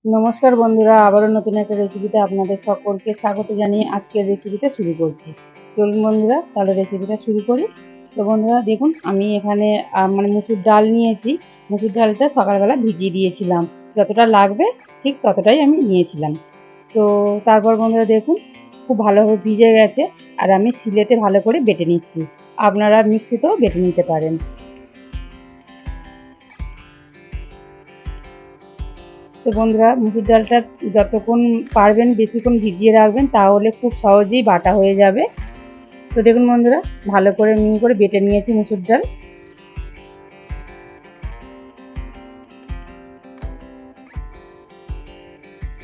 নমস্কার বন্ধুরা, আবারও নতুন একটা রেসিপিতে আপনাদের সকলকে স্বাগত জানিয়ে আজকের রেসিপিটা শুরু করছি। চলুন বন্ধুরা, তাহলে রেসিপিটা শুরু করি। তো বন্ধুরা দেখুন, আমি এখানে মুসুর ডাল নিয়েছি। মুসুর ডালটা সকালবেলা ভিজিয়ে দিয়েছিলাম, যতটা লাগবে ঠিক ততটাই আমি নিয়েছিলাম। তো তারপর বন্ধুরা দেখুন, খুব ভালোভাবে ভিজে গেছে, আর আমি শিলেতে ভালো করে বেটে নিচ্ছি। আপনারা মিক্সিতেও বেটে নিতে পারেন। তো বন্ধুরা, মুসুর ডালটা যতক্ষণ পারবেন বেশিক্ষণ ভিজিয়ে রাখবেন, তাহলে খুব সহজেই বাটা হয়ে যাবে। তো দেখুন বন্ধুরা, ভালো করে মিহি করে বেটে নিয়েছি মুসুর ডাল।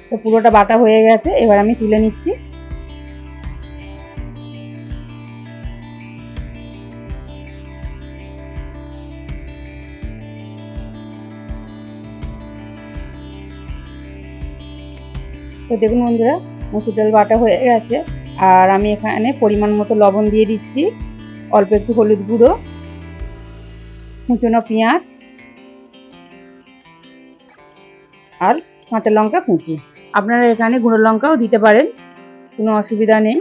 তো পুরোটা বাটা হয়ে গেছে, এবার আমি তুলে নিচ্ছি। তো দেখুন বন্ধুরা, মুসুর ডাল বাটা হয়ে গেছে, আর আমি এখানে পরিমাণ মতো লবণ দিয়ে দিচ্ছি, অল্প একটু হলুদ গুঁড়ো, কুচনো পেঁয়াজ আর কাঁচা লঙ্কা কুচি। আপনারা এখানে গুঁড়ো লঙ্কাও দিতে পারেন, কোনো অসুবিধা নেই।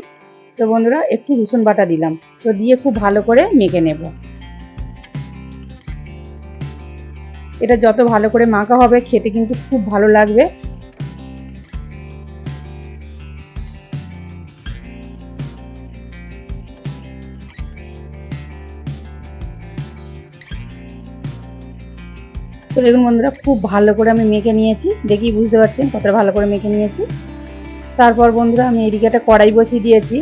তো বন্ধুরা, একটু রসুন বাটা দিলাম, তো দিয়ে খুব ভালো করে মেখে নেব। এটা যত ভালো করে মাখা হবে, খেতে কিন্তু খুব ভালো লাগবে। তো দেখুন বন্ধুরা, খুব ভালো করে আমি মেখে নিয়েছি, দেখি বুঝতে পারছেন কতটা ভালো করে মেখে নিয়েছি। তারপর বন্ধুরা, আমি এদিকে একটা কড়াই বসিয়ে দিয়েছি,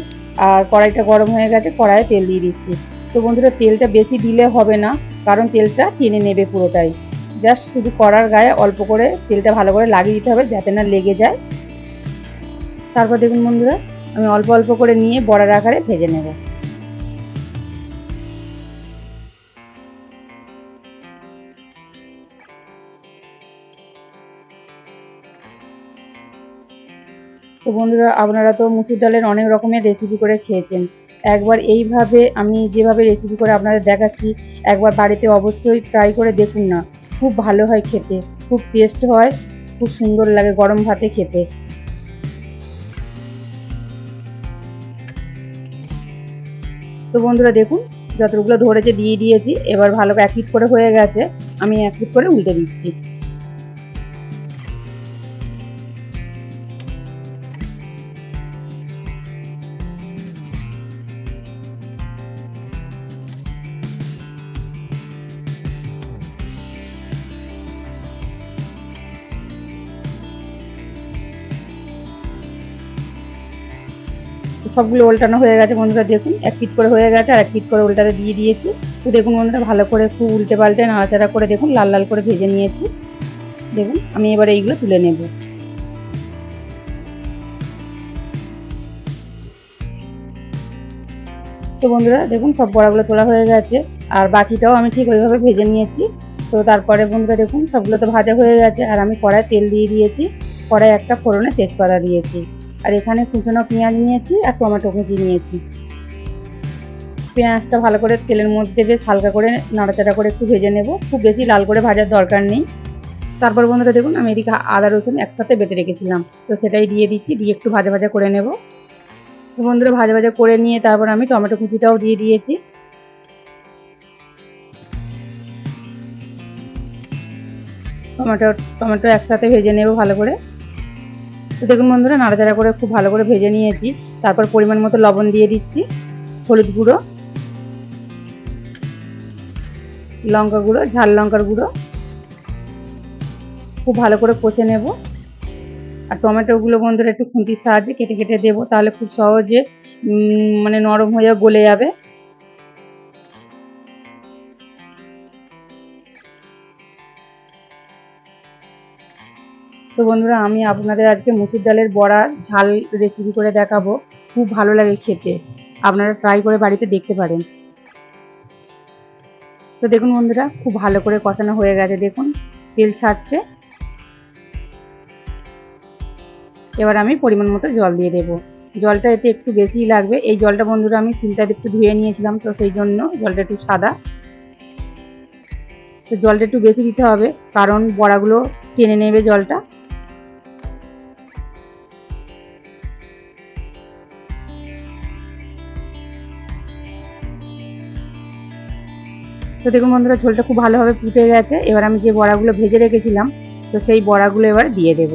আর কড়াইটা গরম হয়ে গেছে, কড়াইয়ে তেল দিয়ে দিচ্ছি। তো বন্ধুরা, তেলটা বেশি দিলে হবে না, কারণ তেলটা টেনে নেবে পুরোটাই। জাস্ট শুধু কড়ার গায়ে অল্প করে তেলটা ভালো করে লাগিয়ে দিতে হবে, যাতে না লেগে যায়। তারপর দেখুন বন্ধুরা, আমি অল্প অল্প করে নিয়ে বড়ার আকারে ভেজে নেব। তো বন্ধুরা, আপনারা তো মুসুর ডালের অনেক রকমের রেসিপি করে খেয়েছেন। একবার এইভাবে আমি যেভাবে রেসিপি করে আপনাদের দেখাচ্ছি, একবার বাড়িতে অবশ্যই ট্রাই করে দেখুন না। খুব ভালো হয় খেতে, খুব টেস্ট হয়, খুব সুন্দর লাগে গরম ভাতে খেতে। তো বন্ধুরা দেখুন, যতগুলো ধরেছে দিয়ে দিয়েছি, এবার ভালো করে এক পিঠ করে হয়ে গেছে, আমি এক পিঠ করে উল্টে দিচ্ছি। সবগুলো উল্টানো হয়ে গেছে বন্ধুরা, দেখুন এক পিঠ করে হয়ে গেছে, আর এক পিঠ করে উল্টাতে দিয়ে দিয়েছি। তো দেখুন বন্ধুরা, ভালো করে খুব উল্টে পাল্টে নাড়াচাড়া করে দেখুন লাল লাল করে ভেজে নিয়েছি। দেখুন, আমি এবার এইগুলো তুলে নেব। তো বন্ধুরা দেখুন, সব বড়াগুলো তোলা হয়ে গেছে, আর বাকিটাও আমি ঠিক ওইভাবে ভেজে নিয়েছি। তো তারপরে বন্ধুরা দেখুন, সবগুলো তো ভাজা হয়ে গেছে, আর আমি কড়ায় তেল দিয়ে দিয়েছি। কড়ায় একটা ফোড়নে তেজপাতা দিয়েছি, আর এখানে কুচনো পেঁয়াজ নিয়েছি আর টমেটো কুচি নিয়েছি। পেঁয়াজটা ভালো করে তেলের মধ্যে বেশ হালকা করে নাড়াচাড়া করে একটু ভেজে নেব, খুব বেশি লাল করে ভাজার দরকার নেই। তারপর বন্ধুরা দেখুন, আমি এদিকে আদা রসুন একসাথে বেটে রেখেছিলাম, তো সেটাই দিয়ে দিচ্ছি, দিয়ে একটু ভাজা ভাজা করে নেব। তো বন্ধুরা, ভাজা ভাজা করে নিয়ে তারপর আমি টমেটো কুচিটাও দিয়ে দিয়েছি। টমেটো টমেটো একসাথে ভেজে নেব ভালো করে। তো দেখুন বন্ধুরা, নাড়াচাড়া করে খুব ভালো করে ভেজে নিয়েছি। তারপর পরিমাণ মতো লবণ দিয়ে দিচ্ছি, হলুদ গুঁড়ো, লঙ্কা গুঁড়ো, ঝাল লঙ্কার গুঁড়ো, খুব ভালো করে কষে নেব। আর টমেটোগুলো বন্ধুরা একটু খুন্তির সাহায্যে কেটে কেটে দেবো, তাহলে খুব সহজে নরম হয়ে গলে যাবে। তো বন্ধুরা, আমি আপনাদের আজকে মুসুর ডালের বড়ার ঝাল রেসিপি করে দেখাবো, খুব ভালো লাগে খেতে। আপনারা ট্রাই করে বাড়িতে দেখতে পারেন। তো দেখুন বন্ধুরা, খুব ভালো করে কষানো হয়ে গেছে, দেখুন তেল ছাড়ছে। এবার আমি পরিমাণ মতো জল দিয়ে দেবো। জলটা এতে একটু বেশিই লাগবে। এই জলটা বন্ধুরা আমি শিলটা একটু ধুয়ে নিয়েছিলাম, তো সেই জন্য জলটা একটু সাদা। তো জলটা একটু বেশি দিতে হবে, কারণ বড়াগুলো টেনে নেবে জলটা। তো দেখুন বন্ধুরা, ঝোলটা খুব ভালোভাবে ফুটে গেছে। এবার আমি যে বড়াগুলো ভেজে রেখেছিলাম, তো সেই বড়াগুলো এবার দিয়ে দেব।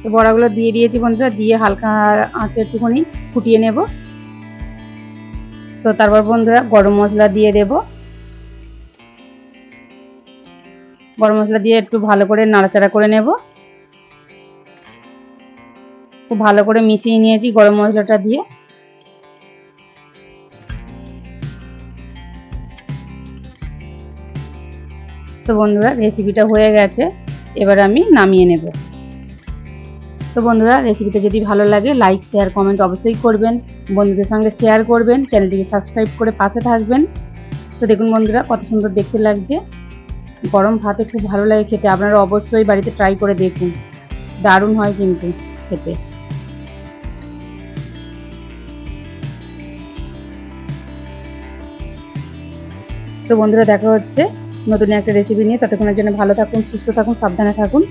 তো বড়াগুলো দিয়ে দিয়েছি বন্ধুরা, দিয়ে হালকা আঁচে একটুখানি ফুটিয়ে নেব। তো তারপর বন্ধুরা গরম মশলা দিয়ে দেব। গরম মশলা দিয়ে একটু ভালো করে নাড়াচাড়া করে নেব। খুব ভালো করে মিশিয়ে নিয়েছি গরম মশলাটা দিয়ে। তো বন্ধুরা রেসিপিটা হয়ে গেছে, এবার আমি নামিয়ে নেব। তো বন্ধুরা রেসিপিটা যদি ভালো লাগে লাইক শেয়ার কমেন্ট অবশ্যই করবেন, বন্ধুদের সঙ্গে শেয়ার করবেন, চ্যানেলটিকে সাবস্ক্রাইব করে পাশে থাকবেন। তো দেখুন বন্ধুরা কত সুন্দর দেখতে লাগছে, গরম ভাতে খুব ভালো লাগে খেতে। আপনারা অবশ্যই বাড়িতে ট্রাই করে দেখুন, দারুণ হয় কিন্তু খেতে। তো বন্ধুরা দেখা হচ্ছে নতুন একটা রেসিপি নিয়ে। ততক্ষণের জন্য ভালো থাকুন, সুস্থ থাকুন, সাবধানে থাকুন।